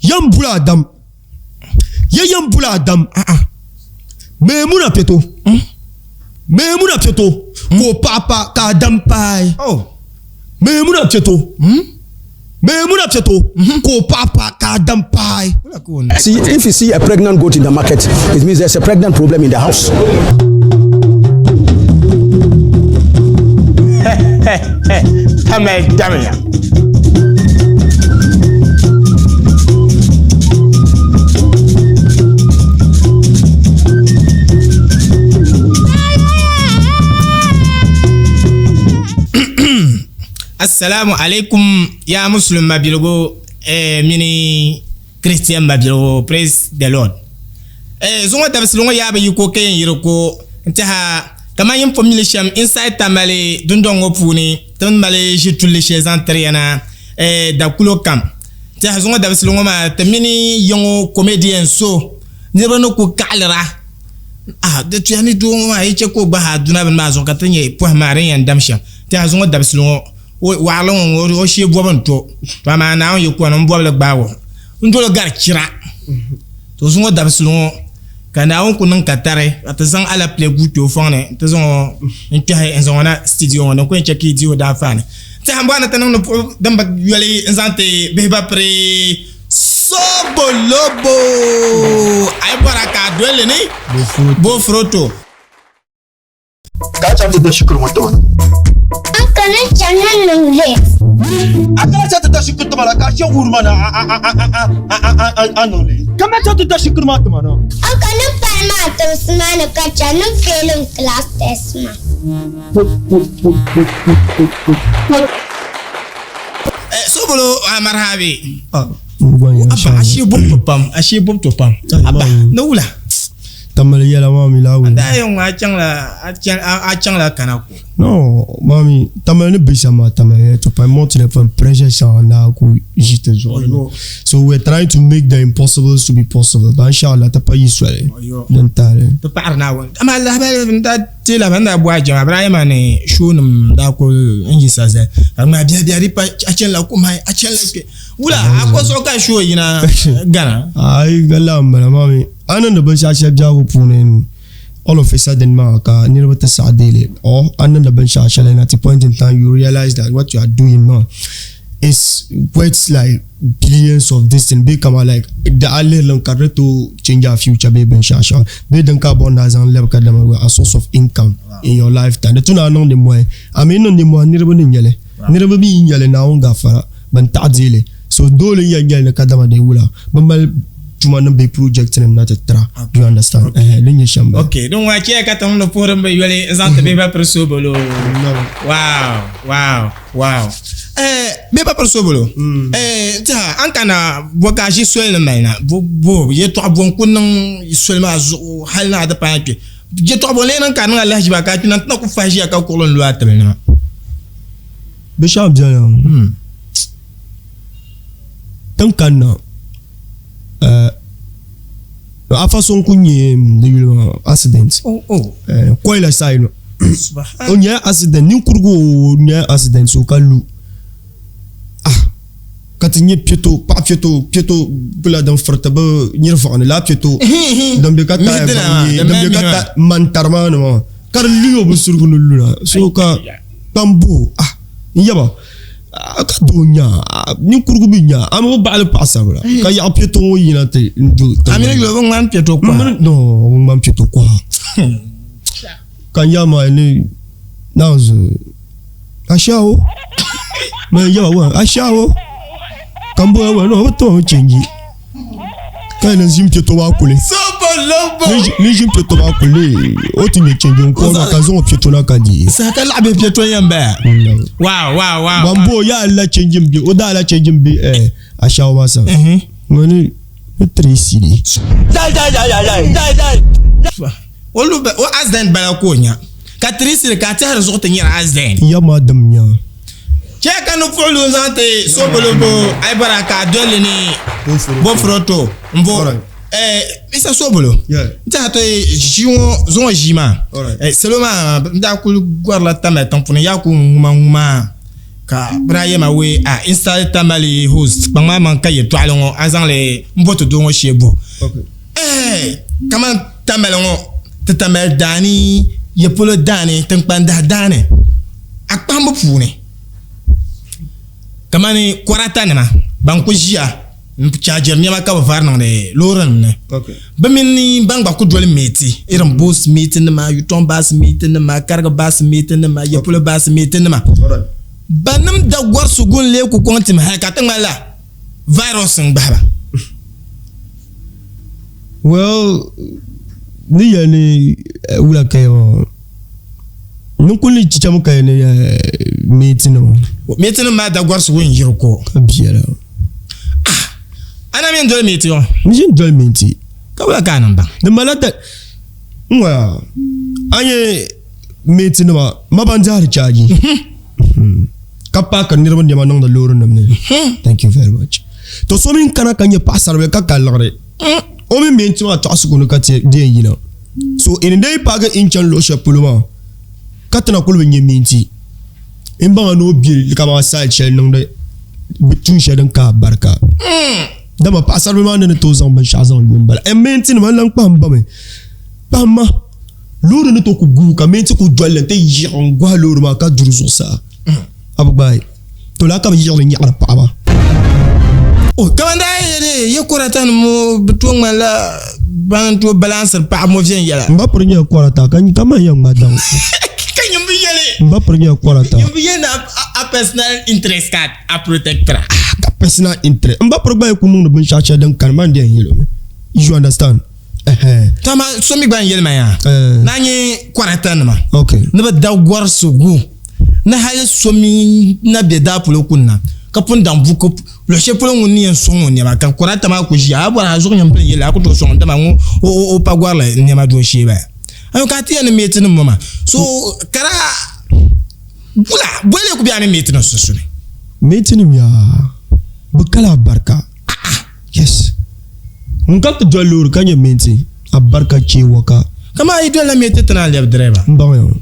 Yambula Adam. Yambula Adam. Mais mon apéto. Mais mon apéto. Ko papa ka Adam pai. Oh. Mais mon apéto. Mais mon apéto. Ko papa ka Adam pai. See, if you see a pregnant goat in the market, it means there's a pregnant problem in the house. Tamale. Assalamu alaikum ya muslim mabilgo mini christian mabilgo, praise the Lord. Zonga tabsilonga ya ba yuko ken yiroko ntaha kama yin family sham Inside Tamale dundongo puni ton male jitulle chez entriana da GAIDA-COM ntaha zonga tabsilonga ma tamini yongo comedian so nirano ko kalra de tuyani do ma yiche ko ba haduna ben ma zonga tanye po mare yan damsha ntaha zonga tabsilonga walon o she boban to ma na on yiko non bobla gbawo ndolo gar kira to zonga tabsilonga kana on kunun katare atazan ala play guto fone tazon nkahe enzona studio on ko ncheki dio da fane te hambana tanan no damba yale nzante beba pre Sobolobo ay baraka dole ni bo froto ka chambe de shukuru moto akana channel nungle akana chata de shukuru to malaka shukuru mana anole kama chata de shukuru moto mana akana palma to smana ka channel failing class test ma Sobolo marhabi Aba ashi bom topam aba nula Tamale yala mami lawo. Dayo achang la kanako. No, mami, tamale ne bisama tamale to pa monte ne fun pressure na ko jite zo. So we're trying to make the impossible to be possible. Ba inshallah ta pa yiswale. Dentale. To parna won. Ama la ba nda tela banda bwa jama Ibrahim ne shunum da ko inji saze. Ma bia ripa achel la ko mai achel ke. Wula akoso ka show yina Ghana. Ai galamba mami. Anan da ban shashe jawo punen all of a sudden ma ka ni rabata sadele or anan da ban shashe at a point in time you realize that what you are doing now is worth like billions of this and become like the allen carre to change our future be ban shashe be dan carbon as an level kadama a source of income in your lifetime the tuna non de moi I mean non de moi ni rabani nyale ni rababi nyale na on gafara ban tadile so dole ya nyale kadama de wula ban tuma nambe project nem na tetra you understand linye shamba okay donc wa kia katam no pour mbe yole zante be ba Sobolo wow be ba Sobolo ta ankana boka ji swel maina bo ye to bon kunnan swel ma halna da pa ke je to bon lenan kan Allah ji ba ka tunan na ku faji aka kolon lo atrena be sham jana tankana a façon kunye de accident quoi la sai no on y a accident ni kurgo ni accident so kalu katinye pieto bula dan forta ba nyirfa la pieto dambe kata mantarma no karliyo busurgu lula so ka tambo yaba akadonya ni kurgu binya amo bal pasabla ka ya pieto yina te amina lo ngam pieto kwa no ngam pieto kwa kan ya ma ni nazo ashao me ya wa ashao kambo wa no to chenji kana zim pieto wa kule Sobolobo ni jim pieto wa kule o ti me chenji ko na kazo pieto na kadi sa ka la be pieto yamba wow mambo ya la chenji mbi o da la chenji mbi ashao masa ngani trisiri dai olu o azden bala konya ka trisiri ka ta rezo te nyira azden ya madam nya cheka no fulu zante Sobolobo ay baraka dole ni bo froto mbo isa Sobolo nta to jiwo zon jima seloma nda ku gwarla tama tampone ya ku nguma ka braye ma we Inside Tamale host bangma man ka ye twalo ngo azan le mboto do ngo shebo kama Tamale ngo Tamale dani ye polo dani tankpanda dani akpambo pune kama ni kwarata nema banko jia charger nyama ka varna de loran ne bamini bangba ku dole meti iram boss meeting ma yuton bas meeting ma karga bas meeting ma ye polo bas meeting ma banam da gwar sugun le ku kontim ha ka tangala virus ngaba well ni yani wula kayo nukuli chichamu kayo ne meeting ma da gwar sugun yirko biara ana mi ndol meeting yo mi ndol meeting ka wula kanam ba de malata ngwa anye meeting ma banjar charge kapa kan nirba ndema nang da loro namne thank you very much to so min kana kanye pasar be ka kalare o mi menti ma to asugo ka te de yina so in day paga inchan lo shapuluma katana kulwe nye menti imba no bi kama side shell nang da bitun shedan ka barka dama pasar be ma ne to zan ban shazan gumbala e menti ma lang pamba me pamba loro ne to ku gu ka menti ku jolle te yangwa loro ma ka duruso sa abugbai to la ka bi yoro nyara paba oh kamanda ye koratan mo betong mala ban to balance pa mo vien yala mba prenye korata kan kama yang madam kan yum yele mba prenye korata yum yena a personal interest card a protector ka personal interest mba progba ku mun bin chacha dan kan man den hilo you understand tama so mi ban yele ma ya nanye koratan ma okay ne ba da gwar sugu na haya somi na beda pulo kunna kapun dambuko lo shepulo nguni en songo ne ba kan korata ma ko jia abora azo nyampe yela ko to songo dama ngo o pagwala ne ma do sheba ayo ka tiya ne metin mama so kara bula ku biya ne metin so so ne metin ya bukala barka yes nka to dolur kanye metin abarka chi waka kama ido la metin na le driver mbawo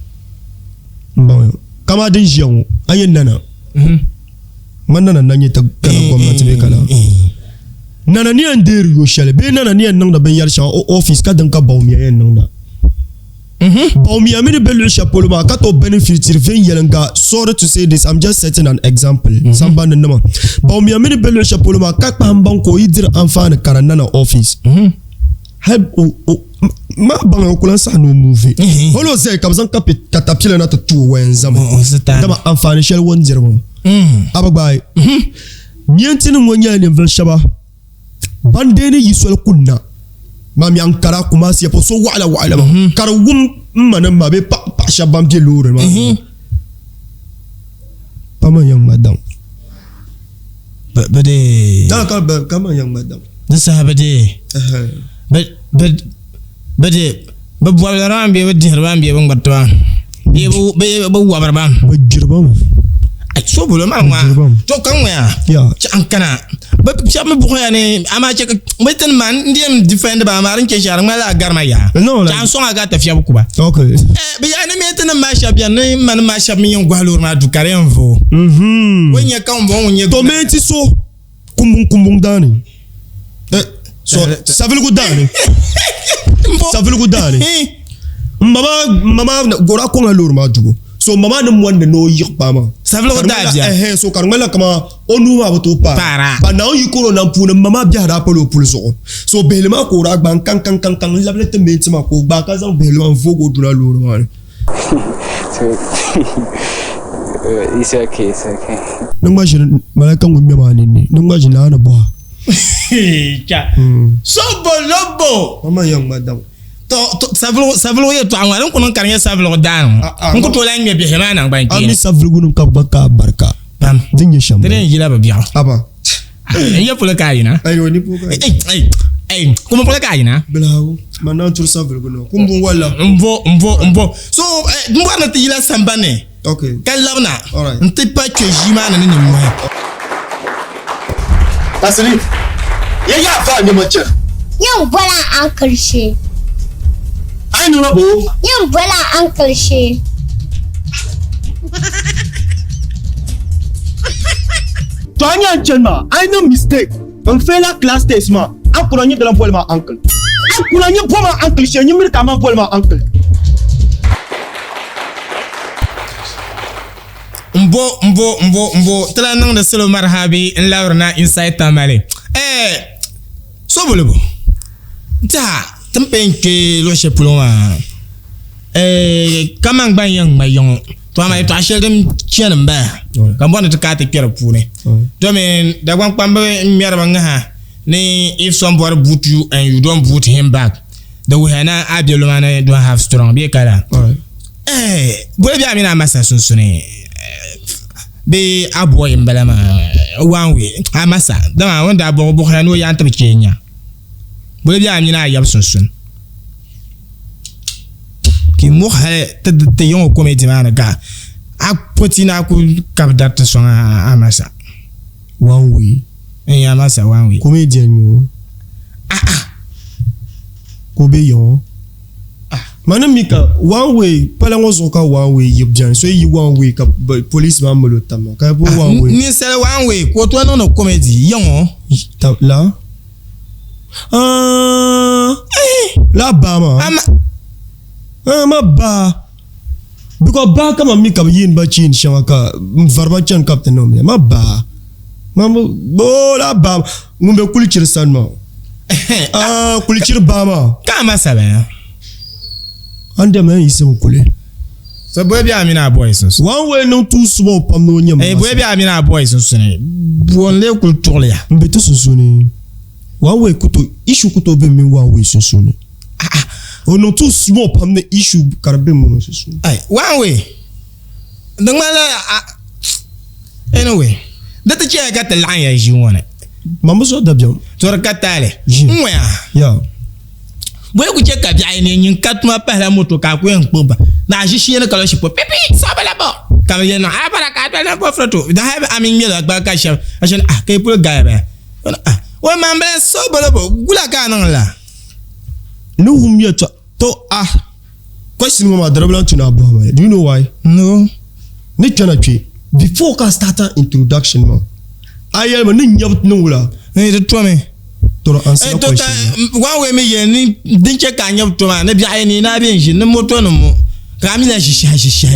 kama din jiyan ayin nana manana nanye ta kana gwamnati be kala nana ni an der yo shele be nana ni an nang da ben yar sha office ka dan ka bawmiya yen nang da bawmiya mi be le chapeau ma ka to benefit ven yelenga sorry to say this I'm just setting an example samba nan ma bawmiya mi be le chapeau ma ka pa mban ko idir anfane karana na office ma banga kulan sa no movie holo ze kabzan ka katapila na to wenzama dama amfani shel wondir mo abagbai nyentin ngonya ne vel shaba bandeni yisol kunna mam yankara kuma siya po so wala ma karawum manam ma be pa shabam je lore ma pama yang madam bade da ka kama yang madam da sahabade bade babu ran be wadi harban be ban gatwa be wabarban bajirban ai sobolo ma to kan ya ci an kana ba ci ma bu ne ama ce mutan man ndiem defend ba marin ke shar mala garma ya can so aga tafiya ku ba okay be ya ne metan ma shabya ne man ma shab min gwalor ma du kare envo wonya kan bon wonya to meti so kumbung dani so savil gudani savil gudani mama gora ko ngalor ma jugo so mama ne mwande no yikpa ma savil gudani so karmela kama onu ma to pa ba na yi ko na puna mama bia da polo pulu so belema ko ra ban kan labele te meti ma ko ba ka zan belema vogo duna lor ma it's okay nungba jin malaka ngumya ma ni nungba jin na bo Sobolobo mama yang madam to savlo ye to anwa ko non karnya savlo dan ko to la ngbe be hema nan ban ki ami savlo gunum ka baka barka pam dinye sham tren yila ba biya aba ye pula kayina ay woni puka kuma pula kayina belawo manan tur savlo gunum kumbun wala mvo so mbwana te yila sambane okay kalabna alright nte pa che jima na ni mo Tasiri, ya fa ne mace. Yan bola an karshe. Ai nuna bo. Yan bola an karshe. So anya chenma, I no mistake. On fait la class test ma. Akulanya de la poil ma uncle. Akulanya pour ma uncle, chez nous kama poil ma uncle. Mbo. Tala nang de selo marhabi en laurna Inside Tamale. Sobolobo. Ta, tempenke lo chepuloma. Kamang bayang mayong. To ma to ashel dem chian ba. Kam bon to kate kere pune. To men da wan pambe mierba ngaha. Ni if somebody boot you and you don't boot him back. The way na abiolomana don't have strong be kala. Boy bi amina masa sunsune. Be aboy mbalama one way. Amasa. Da wanda bo no ya antam Kenya. Boy bi amina yab sunsun. Ki mo ha te yon comedy man ga a potina ku kapdat so amasa one way amasa one way comedian yo ko be yo manamika one way pala ngozo ka one way yibjan so yi one way ka police man mo lotama ka bo one way ni sele one way ko to no comedy yon la la bama ma ba because ba kama mi kama yin ba chin shawaka varba chan captain no ma ba bo la ba ngumbe kulichir sanma kulichir ba ma kama sabe ande man isim kule so boy bi amina boys one way no too small pam no nyam boy bi amina boys so ne bon le kulture ya mbeto so ne one way kuto issue kuto be mi one way so ne no too small pam the issue karbe mo so one way anyway that the chair got the line as you want it mama so da bien to rakatale yeah boy ku check ka bia ni nyin katuma pala moto ka ku en pomba na jishi ne kala shi po pipi Sobolobo kam ye no abara ka to na po foto da have amin mi la gba ka sha ashan kay pro guy ba o mambe Sobolobo gula ka nan la no whom you to question mama drablan to na Abraham. Do you know why? No. Ni kana twi before ka start introduction ma. Ayel ma ni nyab no wala. Ni to to me. To answer question. One way me ye ni din che ka nyab to ma na bi ay ni na bi nji ni moto no mo. Ka mi la shisha.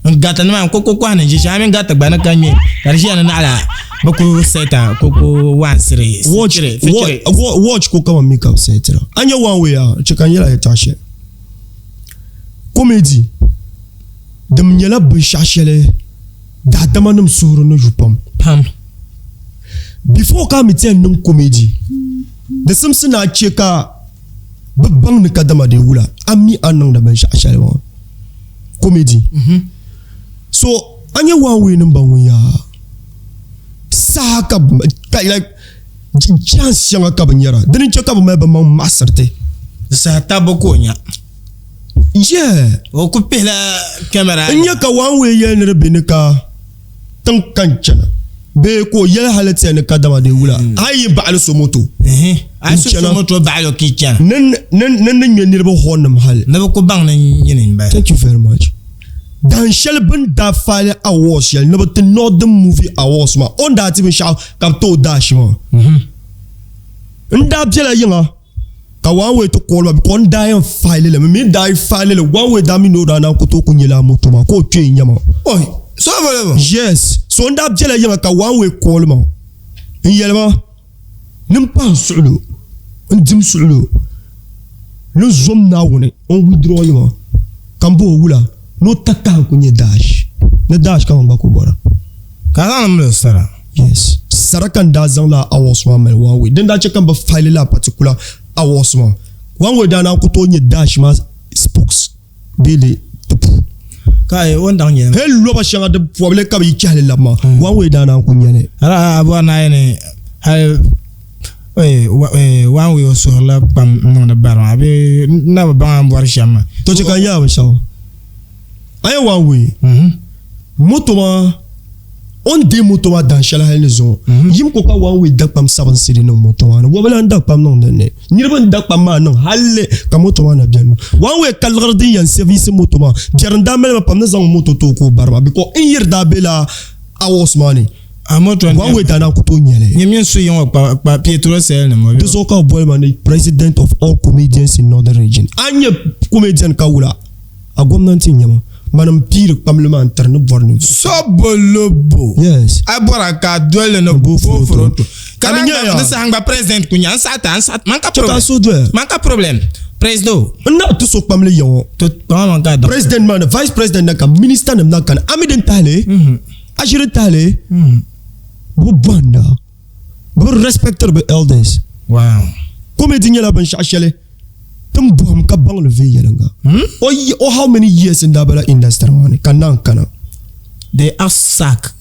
Ngata na ko na shisha mi ngata gba na kan mi. Karshi na ala. Boko seta koko one series. Watch ko kama make up seta. Anya one way chekanyela etashe. Comedy. Dem nyela bishashele. Da damanum suru no jupam. Pam. Before ka miten num comedy. The Simpson na cheka bang ne kadama de wula. Ami anong da bishashele wa. Comedy. So anya one way number one ya. Saka like chance yang akabanyara deni chaka ba ma masarte sa taboko nya o ku pela camera nya ka one way yen ne benika tan kanchana be ko yel halate ne kadama de wula ayi ba al somoto ay somoto ba al kitchen nan nyen ba honam hal na ko bang nan yin ba. Thank you very much. Dan Shelburne da file awards yel no but northern movie awards ma on that even shout kam to dash ma nda bjela yinga ka one way to call ma kon da yan file le me da file le one way da mi no da na ko to kunyela moto ma ko twe nyama Sobolobo yes so nda bjela yinga ka one way call ma yel ma nim pan sulu ndim sulu no zom na woni on withdraw yima kambo wula no taka kunye dash na dash kama bako bora kaza mlo sara yes sarakan da zan la awosma mai one way den da check kan ba file la particular awosma one way da na ko to nye dash ma spokes bele kai wonda nye hello ba shanga de problème ka bi kyale la ma one way da na ko nyane ara abo na ne hay one way so la pam no baron abi na ba mbor shama to check kan ya ba shaw ay one way moto ma on de moto ma dan shala hel zo yim ko ka one way dak pam 7 city no moto ma wo bala dak pam no ne ni ban dak pam ma no halle ka moto ma na bian one way kal gardi yan service moto ma jaranda mel ma pam na zang moto to ko barba biko in yir da bela awos mani one way dana kuto nyele nyemien so yon pa Pietro sel na mo this so boy man the president of all comedians in northern region anye comedian kawula agomnanti nyama manam pire pamlement interne borni Sobolobo yes abora ka dwele no boforo Kanya karanga nsa hangba president kunya ansat manka problem president na to so pamle yon to pamama ga president man vice president naka minister nam naka amiden tale ajire tale bu banda bu respecter be elders wow comedy nyala ban shashele tum bom ka bang le vie yelanga o how many years in the industry man kana they are sack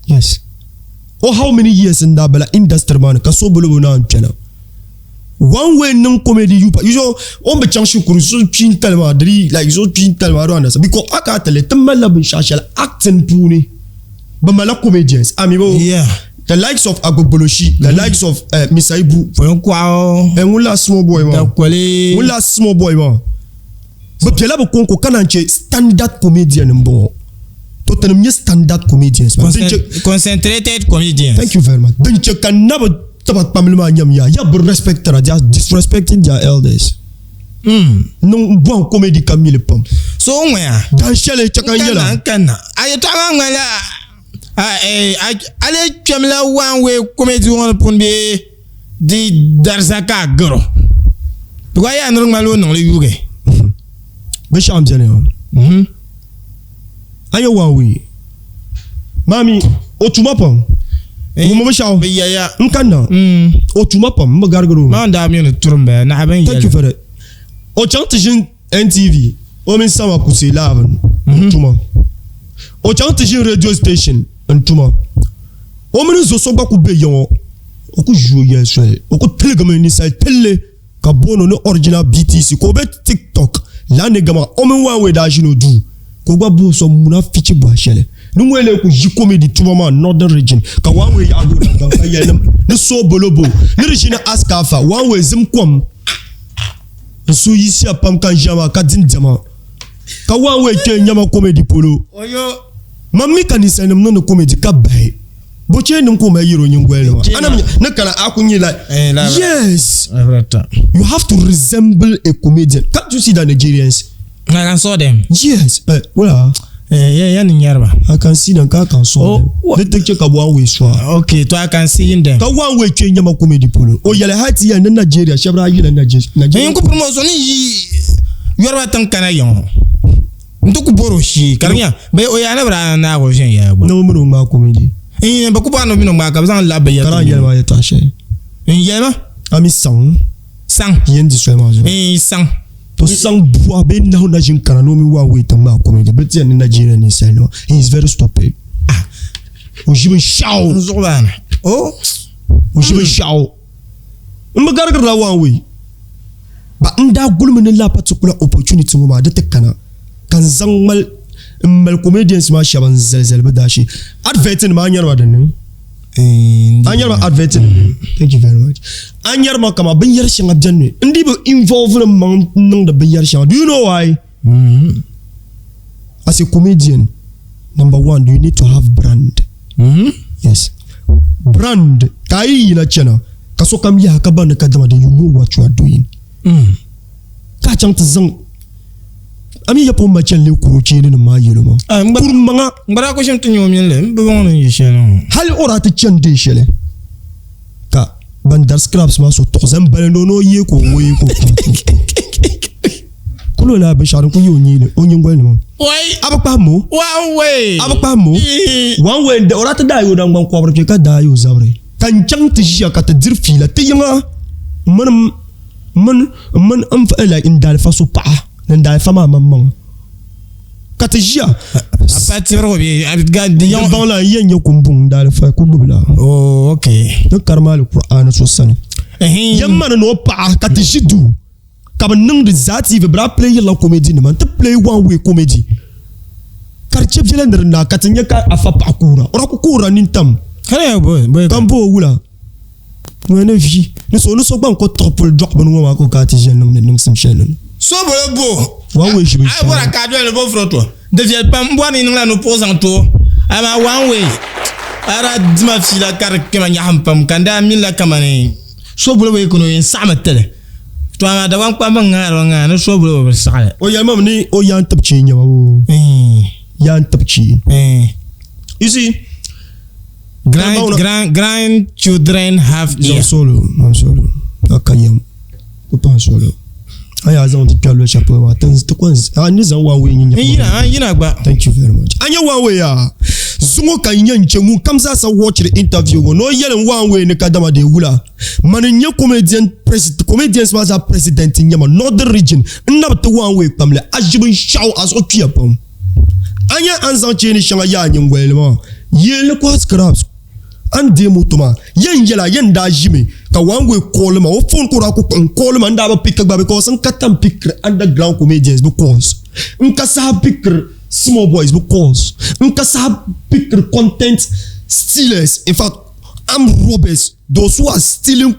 yes oh how many years in the industry man ka Sobolobo na channel one way non comedy you so on be chang shukuru so chin talma dri like so chin talma ro understand because aka tele tamala bin shashel acting puni ba mala comedians amibo yeah the likes of Agoboloshi the likes of Misaibu for kwao ngula small boy man kwale ngula small boy man but pela bo konko kananche standard comedian mbo totally standard comedians concentrated comedians thank you very much benche kanaba tabat pamlema nyam ya respecter they are disrespecting their elders non bon comedy kamile pam so where dan shele chakanyela kana ayetanga ngala ale chemla one way comedy on pon be di darsaka goro to ga ya nrung malo non le yuge be sham jene ayo one way mami otuma pam mo mo shaw be ya nkana otuma pam mo gargaro ma nda mi no turumbe na ben thank you for that o chantijin NTV o min sama kusi lavan tuma o chantijin radio station ntuma o min zo so gba ku be yon o ku jo yeso o ku telegram ni sai tele ka bono no original BTC ko be TikTok la ne gama o min wa we da jino du ko gba bo so muna fichi bo shele nu wele ku ji comedy tuma ma northern region ka one way ya go da yelam ni Sobolobo ni region askafa one way zim kwam so yisi apam kan jama ka din jama ka one way ke nyama comedy polo oyo mami kanisa nem no comedy ka bai bo che nim ko ma yiro nyingwelo anam na kala akunyi like yes you have to resemble a comedian. Can't you see the Nigerians? I can saw them. Yes well yeah nyarba I can see them ka can saw them they take check one way so okay to I can see in them ka one way che nyama comedy polo o yele hati ya na Nigeria shabra yi na Nigeria yin ko promotion yi yorba tan kana yon nduku boroshi karnya be o ya na bra na ko shen ya gbo no mu ma comedy ba ku ba no bino ma ka zan la be ya kala yele ya ta she yema ami sang yen diswe ma zo sang to sang bua be na jin kana no mi wa we tan ma comedy but ya ni Nigeria ni say no he is very stupid o jibe shaw zobana o jibe shaw mbagargar la one way ba nda gulmin la particular opportunity mo ma da tekana kan zangmal mal comedians ma shaban zelzel ba dashi advertin ma anyar wadanne anyar ma advertin thank you very much anyar ma kama bin yar shin abjanne ndi ba involve man nan da bin yar shin do you know why as a comedian number one you need to have brand yes brand kai na chana kaso kam ya ka ban ka dama you know what you are doing ka chang tzang ami ya pomma chen le kuro chini ma yelo ma pour manga ngara ko shemtu nyomin le mbon no yishelo hal ora ta chen de shele ka bandar scraps ma so to zam balendo no ye ko we ko kulo la be sharu ko yoni le onye ngwel mo wai abakpa mo one way de ora ta da yo dan gwan ko bro ka da yo zabre kan chang ti shi ka ta dirfi la ti yanga man am fa la in dal fa so pa ndal fa ma mamman ka ta shi a partir bi ga de yon ban la yen yo kumbun dal fa ku bubla oh okay dan karmal qur'an so sani yamma no pa ka ta shi du ka ban nang de zati bra play la comedy ne man ta play one way comedy karchep jelender na ka tanya ka afa pa kura ora ku kura nintam kare boy kambo wula ngene vi ne so gban ko topol drop ban wa ko ka ti jenum ne sim shelun Sobolobo one way jibe ai bora ka do le bo froto de vie pam bo ni ngla no posan to ama one way ara dima fila kar kema nyaham pam kanda milla kamane Sobolobo ikono yin sama tele to ama da wan kwa ngaro nga no Sobolobo sale o ya mam ni o yan tapchi nya wo yan tapchi you see grandchildren have I'm solo akayam ko pa solo aya zan ti kalo chapeau wa tan to kwanz ani zan wa we nya yina gba thank you very much anya wa we ya zungo kan nya nchemu kamza sa watch the interview go no yelen wa we ne kadama de wula man nya comedians was a president in yama northern region na to wa we pamle ajibin shaw as o pia pam anya anzan cheni shanga ya nyengwelema yele ko scraps an demo tuma yen yela yen da jimi ka wan we call ma o phone ko ra ko call ma nda ba pick ba because an katam pick underground comedians because in ka sa pick small boys because in ka sa pick content stealers. In fact, I'm robbers, those who are stealing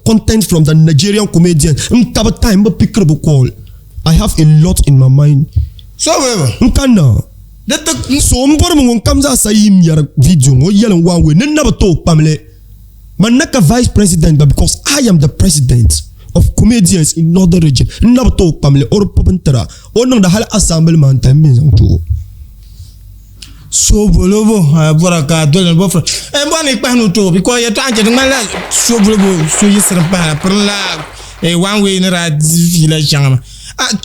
content from the Nigerian comedians. In ka time ba pick ba call. I have a lot in my mind. So whatever nkana so mbor mo kamza sa yim yar video ngo yelen one way nenna ba to pamle manaka vice president because I am the president of comedians in northern region nenna ba to pamle or popentera onong da hal assemblement tambe zanto Sobolobo boraka dolen bofra mbani pahnu to because ya tanje ngala Sobolobo so yisra pa perla one way nera vila jangama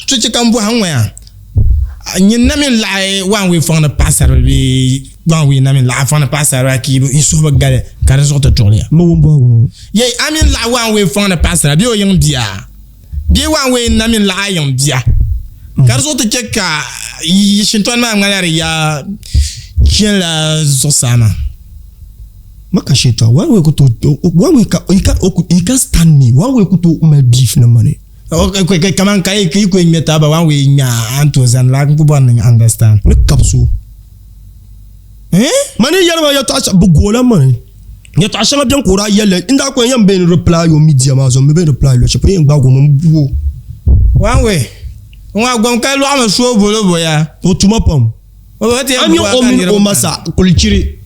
tuche kambo hanwa nyin namin la one way from the passer bi one way namin la from the passer ki isoba gale kare sorte tourner mo wombo ye amin la one way from the passer bi o yang dia bi one way namin la yang dia kare sorte cheka yishinton ma ngala ya kila zosama makashita one way kuto one way you can stand me one way kuto my beef na money. Okay, come on, kai ko imeta ba wan we nya antos and la ko bon understand. Ne kapsu. Mani yarba ya tasha bugola man. Ya tasha ma bien kora yele inda ko yam ben reply yo media ma zo me ben reply lo che pe yen gba go mo buwo. Wan we. Won agom kai lo am Sobolobo ya. O tuma pam. O te am yo o masa kulchiri.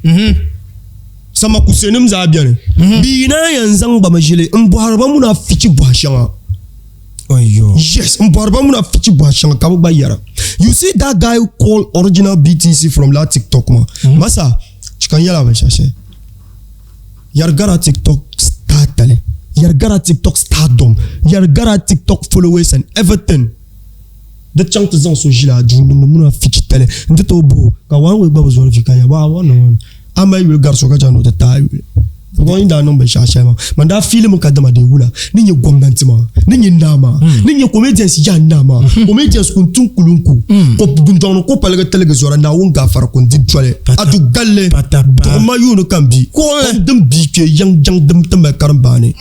Sama kusenim za biane. Bi na yanzan ba majile mbo harba mu na fichi bwashanga. Yes, you see that guy who called original BTC from la TikTok ma. Masa, chikanyala bashashe. Yargara TikTok startale. Yargara TikTok stardom. Yargara TikTok followers and everything. The chunk to zon so jila du muna fichitele. Ndeto bo ka wan we baba zo fikanya ba wan. Ama yul garso ka jano tayi. Going down on Bashashama, Manda film Kadama de Wula, Ninja Gombantima, Ninja Nama, Ninja comedians Yanama, comedians Kuntun Kulunku, Bunton Copalaga Telegazora, Naunga Farakundi Trale, Atu Galle, Mayuno Kambi, call them BK, young them Karambani,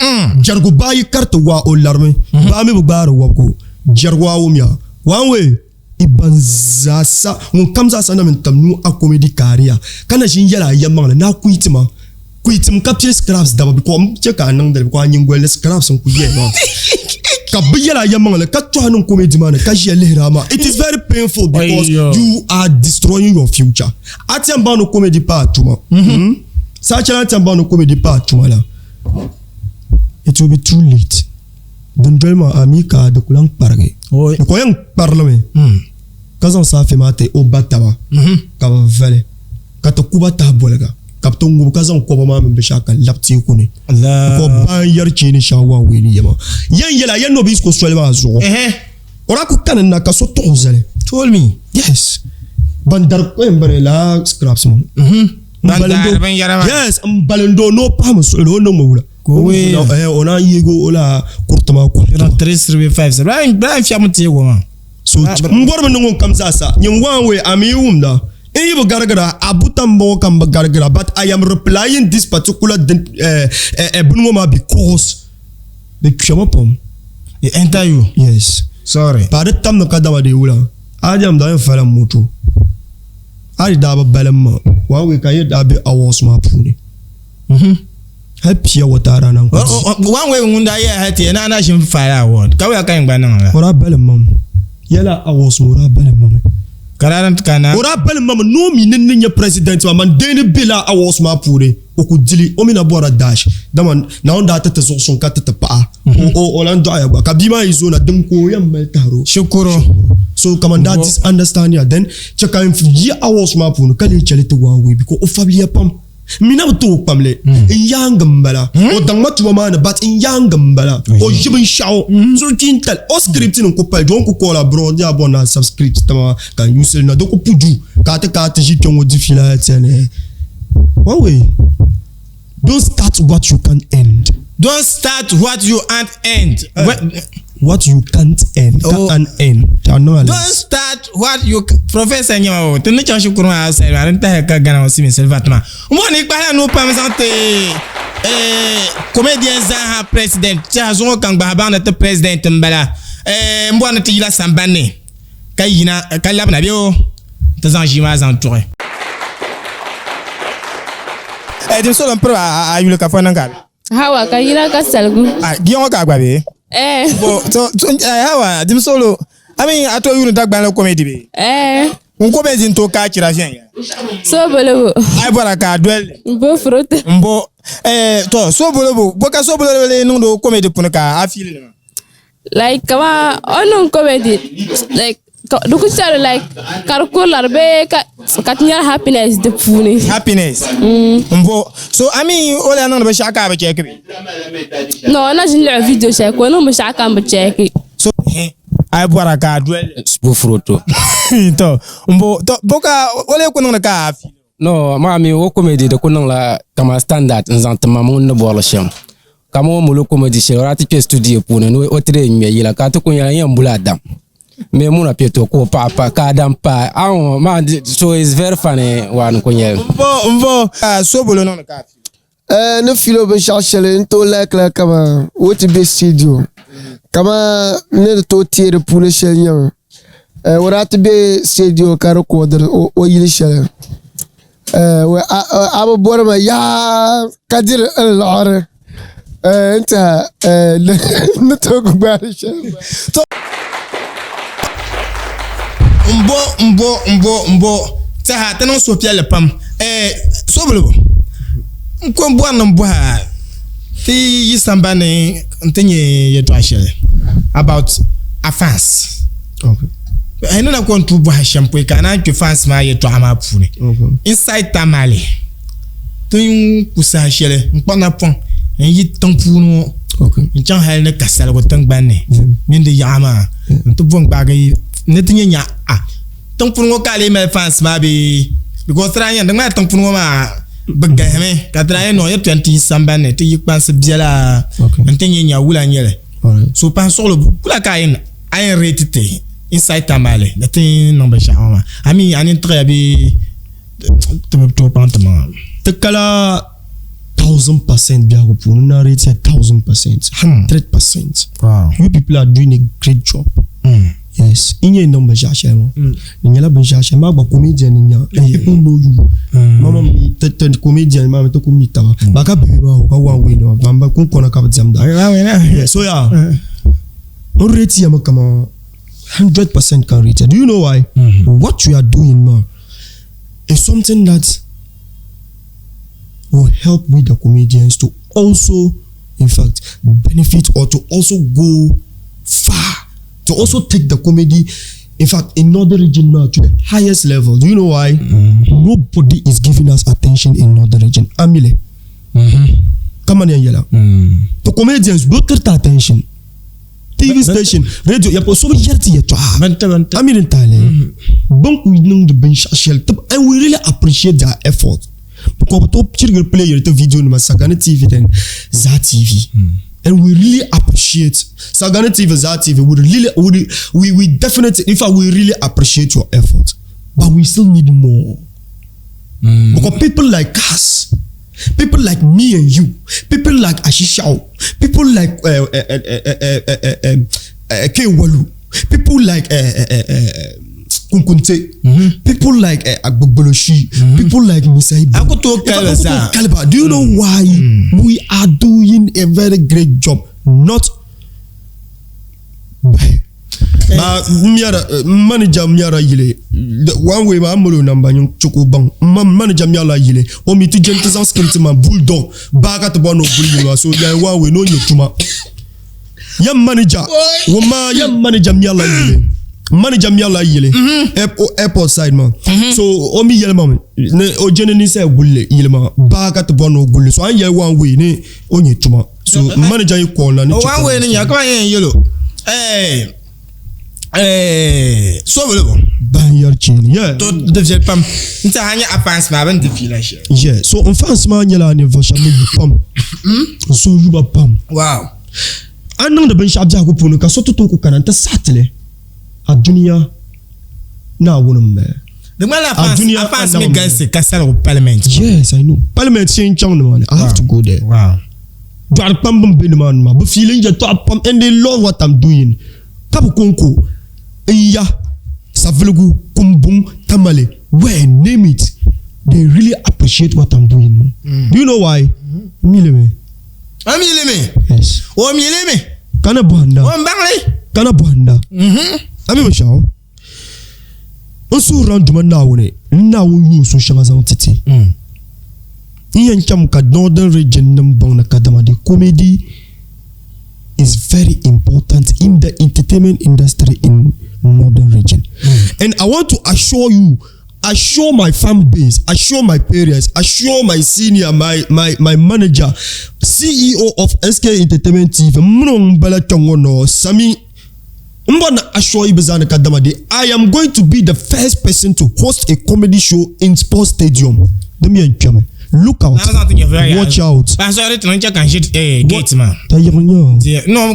Jargobai Kartawa or Larme, Bami Baro Wako, Jarwa Umia, one way. Ibanzasa, when comes as an amentamu a comedy career, Kanashin Yala Yaman, now Kuitima. Kuitim capture scraps da become check anang da kwa nyingwele scraps on kuye no kabiyala yamangale katwa no comedy man kaje lehirama. It is very painful because you are destroying your future. Atiamba no comedy part tuma sacha atiamba no comedy part tuma la it will be too late. Dondrema amika de kulang parage ko yang parlement kazan sa fe mate o bataba ka vale kata kubata bolega kapton go kazan ko ba ma min bishaka lapti kuni Allah ko ban yarce ni shawa weni yama yan yela yan no bis ko swele ba zo ora ku kanan na kaso to zale told me yes bandar ko embare la scraps mo yes balendo no pam so no mo wula ko we ona yego ola kurtama ko 335 Brian fiamti go ma so ngor mo ngon kam sasa nyangwa we amiumda Even garagara abutambo kamba garagara, but I am replying this particular bunwoma because the kushamapom. You enter you. Yes. Sorry. But the time no kadama de ula. I am dying for a moto. I daba belema. One week I dabe awas ma puni. Help you what I run. One way munda ya hati na na shim fire award. Kawe akayin banana. Ora belema. Yela awas mura belema. Kararant kana. Ora bel mama no mi nenya president ma man deni bila awas ma pure. Oku dili o mi na bora dash. Daman na onda tete son ka tete pa. O lan do ayagba. Kabima izo na demko ya meltaro. Shukuro. So kamanda this understand ya then check am ye awas ma pure kali chalete wa we because o fablia pam. Mina to pamle in yangambala o dangmatu mama but in yangambala o jibin shaw so tintal o scripting ko pa jon ko kola bro dia bona subscribe tama kan use na do ko puju kata jiton o difila tene one way don't start what you can end. Don't start what you can't end. What you can't end. Can end. Don't start what you Professor Nyo. Tu ne change courant à ça. Arrête ka gana aussi mais selvatement. Moi ni pas nous pas me santé. Comédien za président. Tia zo kan ba ba na te président mbala. Mbwana ti la sambane. Kayina kalab na bio. Tazanjima zantouré. Dim solo mpro a yule ka fona ngal. Hawa ka yira ka salgu. Gion ka gba be. Bo so hawa dim solo. I mean ato yule dagba na comedy be. Unko be zin to ka kira fian ya. Sobolobo. Ai bora ka duel. Mbo frote. Mbo to sobolobo. Boka sobolobo le nundo comedy punika afile. Like kama onun comedy like duku charo like karkular be katnya happiness de puni. Happiness. Mbo so I mean ole anan be shaka be check be. No na jin le video check ko no be shaka be check. So ai bora ka duel. Spo fruto. To mbo to boka ole ko non ka afile. No mami o comedy de kunang la kama standard nzantama mun no bolo shem. Kama mulo comedy she rati ke studio pune no o tre me yila ka to kunya yambula dam. Me muna pieto ko papa ka dam pa awon man so is very funny one kunya. Mbo sobolo non ka. Ne filo be chercher into like kama what be studio. Kama ne to tiere pune shenya. Warati be studio ka recorder o yili shele. Aba borma ya kadir al-ar. انت نتوقع بعرش mbo taha tanon sopia le pam Sobolobo nko mbo na mbo ha ti yisambane ntenye yeto ashele about offense. Okay. I know na ko ntu bo ha shampoo kana ke fans ma yeto ama pune. Inside Tamale tun kusa ashele mpo na pon yi tampunu okay in hal ne kasal ko tangbanne min de yama to bon bagay ne tinye nya tampunu ko kale me fans ma be because tranya de ma tampunu ma bagay me ka tranya no yet 20 sambanne ti yikpanse biela ntenye nya wula nyele so pan solo kula kayin ay retite Inside Tamale the thing number shama ami anin très bi to pantama te kala 1000% biago pour na rate 1000%, 100%. Wow. You people are doing a great job. Yes. Inye number jashe mo. Ninyala ben jashe ma ba comedian ninya. People know you. Mama mi te comedian mama to kumita. Ba ka bebe ba ka wa we no. Ba kun kona ka jam da. Yeah. So yeah. On rate ya kama 100% can rate. Do you know why? What you are doing now is something that will help with the comedians to also, in fact, benefit or to also go far, to also take the comedy, in fact, in Northern region now to the highest level. Do you know why? Nobody is giving us attention in Northern region. Amile. Come on here, yella. The comedians don't get attention. TV station, radio, ya po so yerti ya to. Amile tale. Don't we know the bench shell, and we really appreciate their effort. Because top children play your video on Sagana TV then Zat TV, and we really appreciate Sagana TV, Zat TV. We definitely, in fact, we really appreciate your effort, but we still need more. Because people like us, people like me and you, people like Ashishao, people like Kewalu, people like Kunkunte, people like Agboboloshi, people like Misai. Caliber. Do you know why we are doing a very great job? Not by Ba manager miara yile. One way ma amolo namba nyong choko bang. Manager miara yile. O mi tu jente sans script ma bulldog. Baga to bono bully so ya one way no nyotuma. Yam manager. Woma yam manager miara yile. Manager miara yile. Airport side man. So o mi yele man. O jene ni se gulle yile ma. Baga to bono gulle. So an yele one way ne o nyotuma. So manager you call na ni choko. One way ni ya kwa yen yelo. Sobolobo. Banyar chini. Yeah. To devient pam. Nta hanya avance ma ban defi la che. Yeah. So en France ma nyala ni va jamais du pam. So you ba pam. Wow. Anang de ben shabja ko punu ka soto to ko kananta satle. A dunia na wonum me. The man avance me guys kasal au parliament. Yes, I know. Parliament change chang no man. I have to go there. Wow. Dwar pam bam be man ma. But feeling je to pam and they love what I'm doing. Kabu konko. Iya, Savlugu, Kumbung, Tamale, where name it, they really appreciate what I'm doing. Do you know why? Mileme. Yes. Oh, mileme. Kana banda. Oh, mbangli. Kana banda. Ami mashao. Onsu round man na wone. Na wonu so shanga za titi. Iyan cham ka northern region nambang na kadama de comedy is very important in the entertainment industry in northern region. And I want to assure you, assure my fan base, assure my parents, assure my senior, my manager, CEO of SK Entertainment TV, Sami, I am going to be the first person to host a comedy show in sports stadium. Look out. Watch out. Sorry to not gate man. No,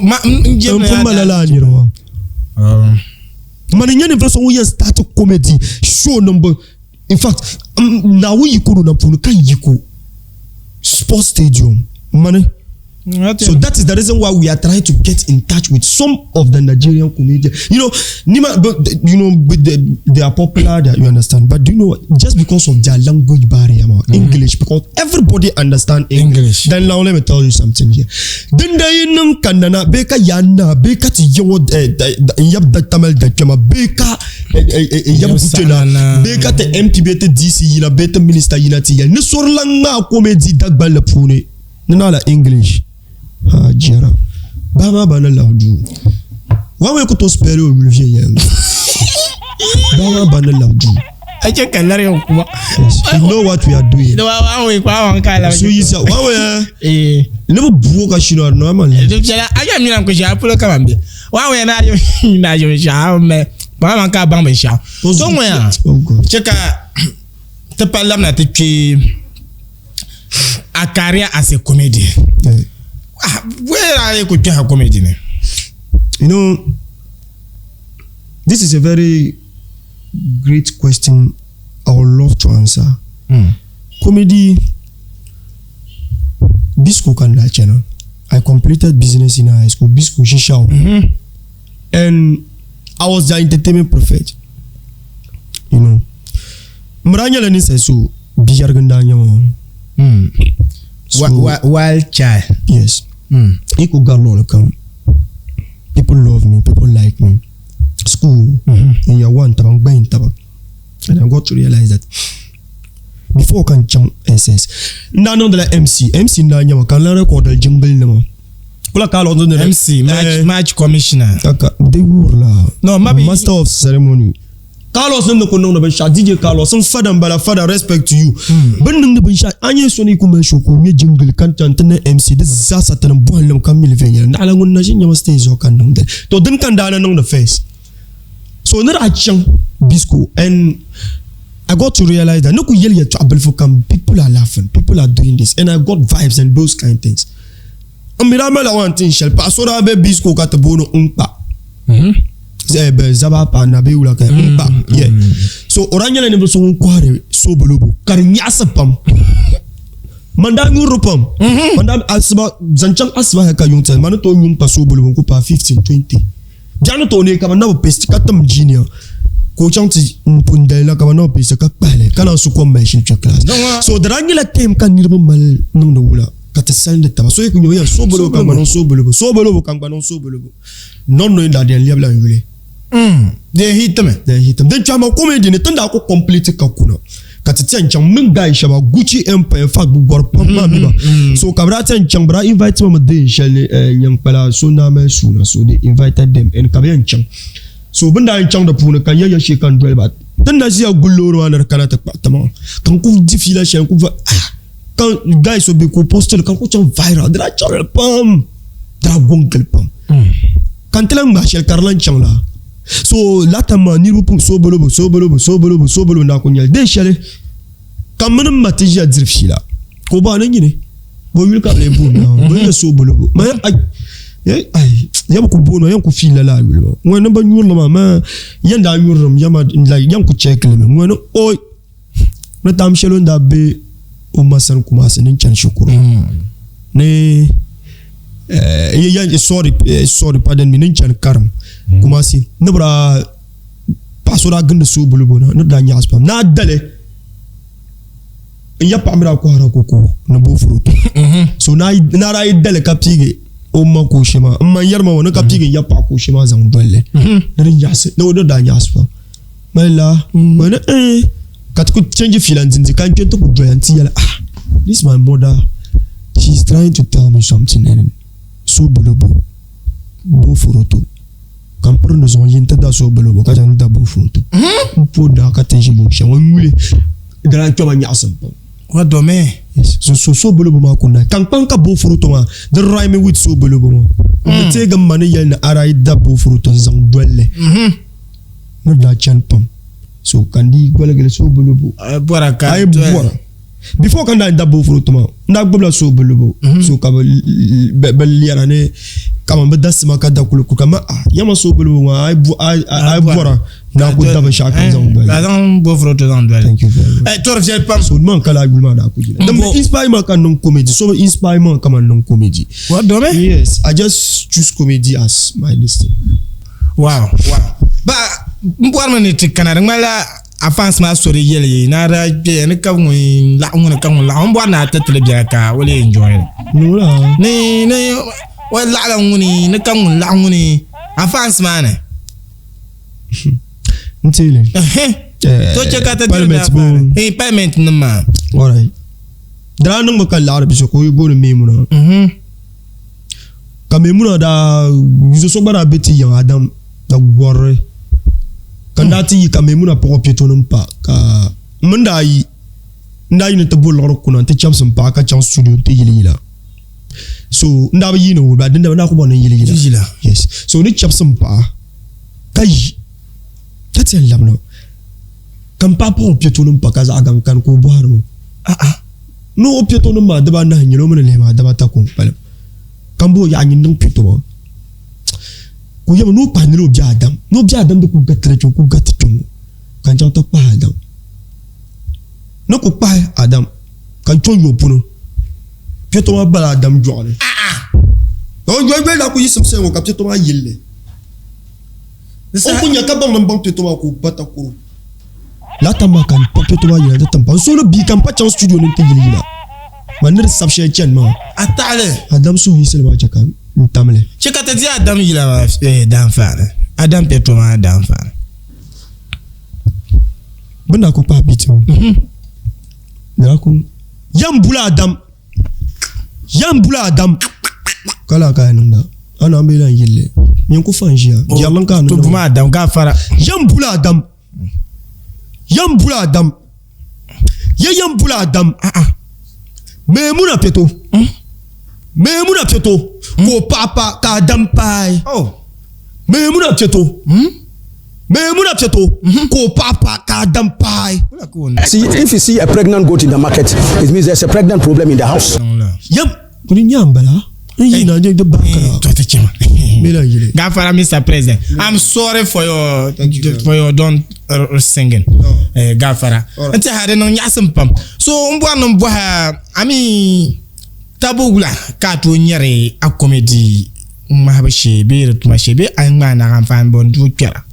Maninya person we start comedy show number. In fact, now we could na punu kan yiko sports stadium. Money. So that is the reason why we are trying to get in touch with some of the Nigerian comedians. You know, they are popular, you understand. But do you know what? Just because of their language barrier, English, because everybody understand English. Then now let me tell you something here. Then they nung kanana beka yana beka ti yo yab da Tamale da kema beka yab kutela beka te MTBT DC yina beta minister yina ti ya ne sorlanga comedy dagba le pune nala English. Ha jera bama bana laudu wawe ko to spere o mulvie yang bama bana laudu ache kalare kuma you know what we are doing no wawe kwa wankala so yisa wawe never buoka shino normal jela aya mi na ko ja pulo kambe wawe na yo ja me bama ka bamba sha so moya cheka te parlam na te a career as a comedian. Where are you going to have comedy? You know, this is a very great question I would love to answer. Comedy, Bisco Kanda channel. I completed business in high school, Bisco Shishao. And I was the entertainment prophet. You know, Mranya Leni says so, Bijargandanya. Wild child. Yes. People love me, people like me. School, in your one tabang bain tabang. And I got to realize that before I can jump SS. None of the MC Nanya can record the jungle number. MC, match commissioner. They were no, master of ceremony. Carlos no kono na bencha DJ Carlos some father respect to you ben nung bencha anye so ni kuma show ko me jingle kan tan MC this zasa tan boilam kamil venya na ala ngun na jinya stage so kan nung to den kan dana nung the face so na achang Bisco and I got to realize that no ku yel yet trouble for come people are laughing, people are doing this and I got vibes and those kind of things. Miramela one thing shall pass so be Bisco got the bono umpa. Zaba pa na be ula ka yeah. So oranya le ne so kware Sobolobo karnyasa pam mandam europam mandam asba zanchang asba ka yuntel man to nyum pa Sobolobo ko pa 15 20 jano to ne ka na pest katam junior ko chanti mpundela ka na pest ka pale kana su ko machine class so the rangila tem kan nirbo mal no no ula kata sande taba so kunyo ya Sobolobo kan banon Sobolobo kan banon Sobolobo non no inda den liabla ngule de hitam den chama comedy ne tanda ko complete ka kuna ka titian chang min guy shaba Gucci empire fa bu gor pamma biba so kabra tan chang bra invite mama de shele nyang pala so na me suna so they invited them and kabyan chang so bunda chang da puna kan yaya she kan dwell bat tanda siya gulloro anar kana ta tama kan ku difila shen ku va kan guy so be ko poster kan ko chang viral dra chang pam dra gonkel pam kan telang ma shel karlan chang la so latama ni rupu sobolobo na ko nyal de shele kam manam matija drifshila ko ba nan gine bo wil ka le bu na bo sobolobo ma ay yam ko bono yam ko fila la wil mo na ba nyur la ma yanda nyurum yama la yam ko check le mo no oy na tam shelo nda be o masan kuma sanin chan shukuru ne sorry pardon me nin chan karam kuma si nabra pasora ganda sobolobo na da nyas pam na dale ya pamra ko hara ko na bo fruto so na ra dale kapige o ma ko shima amma yarma wona kapige ya pa ko shima zan dole na nyas no da nyas pam mala wona kat ko change filanzi kan to ko doyanti yala this my mother, she's trying to tell me something and sobolobo bo fruto kampro no zonje ntada sobolobo ka tan da bo fruto po da ka tenje yusha wonule dara choba nyasam what do me so sobolobo ma kunna kan panka bo fruto ma the rhyme with sobolobo ma te ga mane yel na ara da bo fruto zang dwelle no da chan pam so kandi gwalagele sobolobo bora ka ay bora before kan da bo fruto ma nda gbla sobolobo so ka bel yarane kama bedas maka da kulu kama yama sobolobo ay bora na ko da ba shaka zang dwelle azan bo fruto zang dwelle thank you very much tor jel pam so man kala gulma da ko jina dem inspire man kan non comedy so inspire man kama non comedy what do me yes I just choose comedy as my listing wow ba mbwar man ni tikana ngala avance ma story yele na ra be ne ka ngui la nguna ka ngula on bwa na tetle bia ka wole enjoy no la ni wa la nguni ne ka ngula nguni avance ma ne ntile to che ka ta payment na ma alright dra nang ka la bi so ko yugo ne memuna ka memuna da yuzo so bara beti ya adam da gore kandati ka memuna poko pieto numpa ka mandai ndai ne tabo loro kuna te chamsum pa ka chance studio te yilila so ndaba yino ba denda na ko bon yilila yes so ni chamsum pa kai tati lamno kam pa poko pieto numpa ka za gan kan ko boharmo no pieto numma daba na nyilo mun le ma daba ta ko pala kambo ya nyin nung pieto ko yama no pa ni no bia adam de ko gatre chon ko gatti chon kan chon to pa adam no ko pa adam kan chon yo puno pieto ma bala adam jone o jo be la ko yisum se ko pieto ma yille o ko nya ka bang bang pieto ma ko pata ko la tamba kan pieto ma yille tamba so no bi kan pa chon studio ni te yille manir sabshe chen ma atale adam so hisel ba chakan tamale chekata dia adam yila dan fara adam petro ma dan fara bunda ko pa bitu da ko yambula adam kala ka nunda ana mbela yille nyen ko fanjia yalan ka no to ma adam ka fara yambula adam memuna peto ko papa ka adam pai memuna peto ko papa ka adam pai. See, if you see a pregnant goat in the market, it means there's a pregnant problem in the house. Yep, kuni nyambala ina de bakara to chima mela yile gafara Mr. President. I'm sorry for your don't singing gafara ante hade no nyasem pam so mbwa no mbwa ami tabugula ka to nyere a comedy mahabashe be retuma shebe an ma na kan fan bon du kera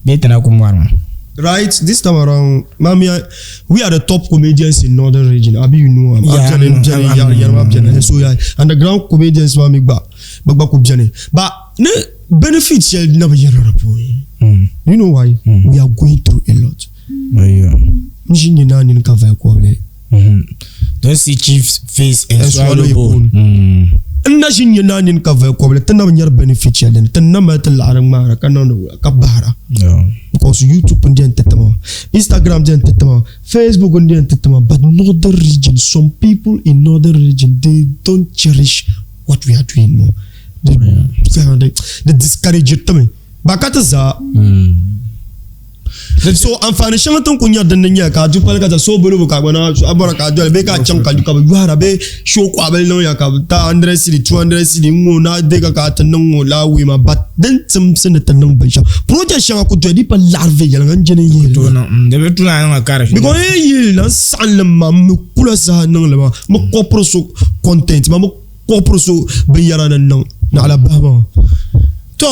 be tana ko mwarma right? This time around, Mami, we are the top comedians in Northern region. Abi, you know, so underground comedians, Mami, but benefits never You know why? We are going through a lot. Don't see chief face and swallow bone. Nashin Yanan cover cover, Tanam benefit then Tanamatal Aramara, Kabara. Because YouTube and Tetama, Instagram and Tetama, Facebook and Tetama, but northern region, some people in northern region, they don't cherish what we are doing more. They discourage it to me. Bakataza. So I'm finding something kunya denya ka jupal ka Sobolobo ka bana abora ka dole be ka chanka ka yuara be show kwa bel no ya ka ta 100 cedi 200 cedi ngo na de ka tanong la wi ma but then some sen tanong baisha project shanga ku jodi pa larve ya ngene yi to na de be tuna na ka because yi na sal ma mu kula sa nang le ma mo kopro so content ma mo kopro so be yara nan na ala baba to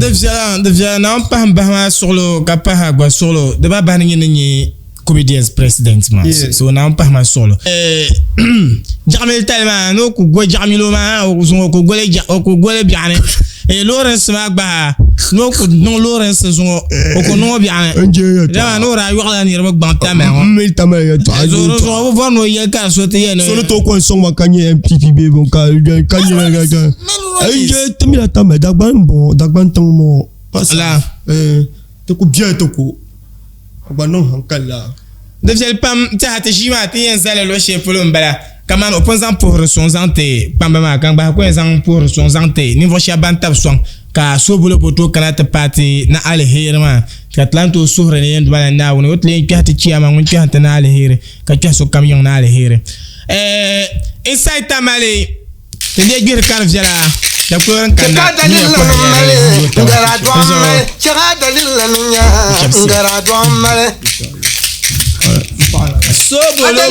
devia na pam ba sur le kapah gwa sur le de ba baningi ni comedians president ma so na pam sur le jamel talma no ku go jamilo ma o ko gole biane e Lawrence ma gba no ku no Lawrence zo o ko no biane da no ra yala ni ma gbanta ma mil tama ya to zo vo no ye ka so te ye no so to ko so ma kanye MPP bon ka kanye ga je tamila tama dagban tang mo la te ku bien to ko ba non hankala devia pam ta te jima te yen zale lo che polo mbala kaman opposant pour son santé pamba ma kan ba ko en pour son santé niveau chaban tab son ka Sobolobo to kana ta party na alheri ma ka tlanto suhra ne yendo bala na woni wotle ki hati chiama ngun ki hata na alheri ka ki so camion na alheri Inside Tamale te ne gir kan vjala da ko ran kan na Sobolobo